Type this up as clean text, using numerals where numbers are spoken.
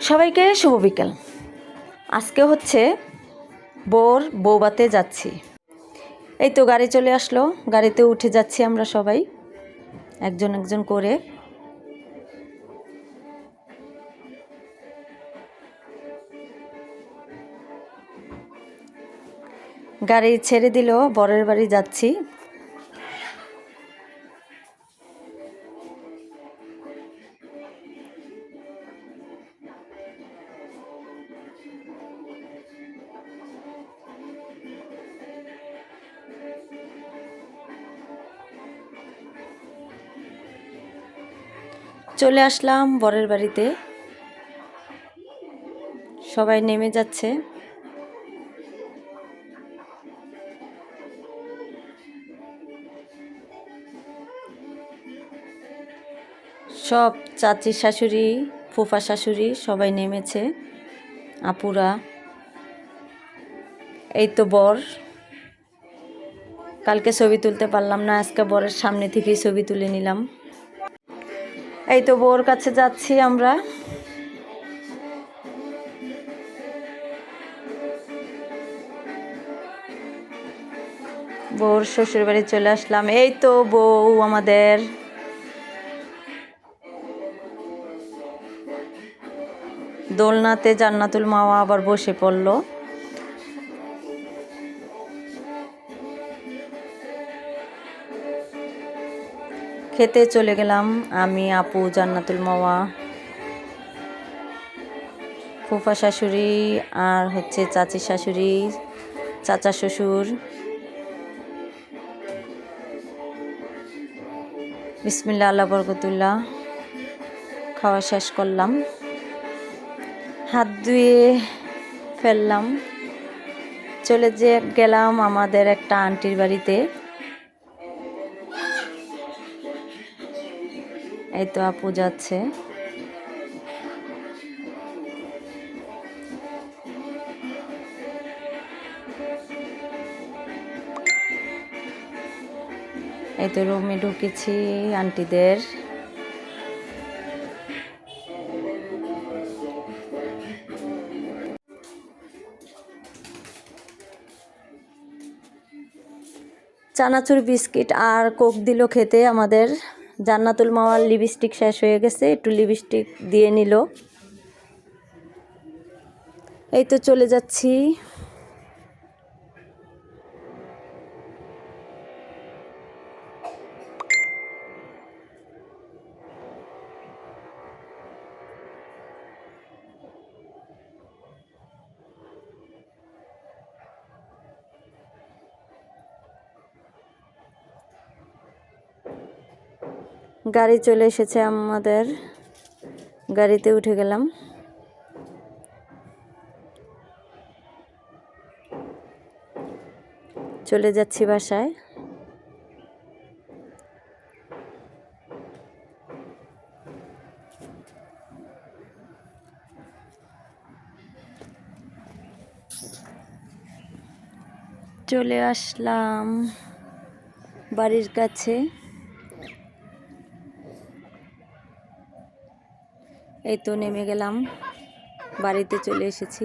সবাইকে শুভ বিকেল। আজকে হচ্ছে বৌবাতে যাচ্ছি। এই তো গাড়ি চলে আসলো, গাড়িতে উঠে যাচ্ছি আমরা সবাই একজন একজন করে। গাড়ি ছেড়ে দিল, বরের বাড়ি যাচ্ছি। চলে আসলাম বরের বাড়িতে, সবাই নেমে যাচ্ছে। সব চাচি শাশুড়ি, ফুফা শাশুড়ি সবাই নেমেছে, আপুরা। এই তো বর, কালকে ছবি তুলতে পারলাম না, আজকে বরের সামনে থেকেই ছবি তুলে নিলাম। এই তো বউর কাছে যাচ্ছি আমরা। বউর শ্বশুর বাড়ি চলে আসলাম। এই তো বউ আমাদের। দোলনাতে জান্নাতুল মাওয়া আবার বসে পড়লো। খেতে চলে গেলাম আমি, আপু, জান্নাতুল মাওয়া, ফুফা শাশুড়ি, আর হচ্ছে চাচি শাশুড়ি, চাচা শ্বশুর। বিসমিল্লাহ আল্লাহ বরকতুল্লাহ। খাওয়া শেষ করলাম, হাত ধুয়ে ফেললাম। চলে গেলাম আমাদের একটা আন্টির বাড়িতে। এই তো আপু যাচ্ছে। এই তো রুমে ঢুকেছি আন্টিদের। চানাচুর, বিস্কিট আর কোক দিল খেতে আমাদের। জান্নাতুল মাওয়ার লিপস্টিক শেষ হয়ে গেছে, একটু লিপস্টিক দিয়ে নিল। এই তো চলে যাচ্ছি। গাড়ি চলে এসেছে আমাদের, গাড়িতে উঠে গেলাম। চলে যাচ্ছি বাসায়। চলে আসলাম বাড়ির কাছে। এই তো নেমে গেলাম, বাড়িতে চলে এসেছি।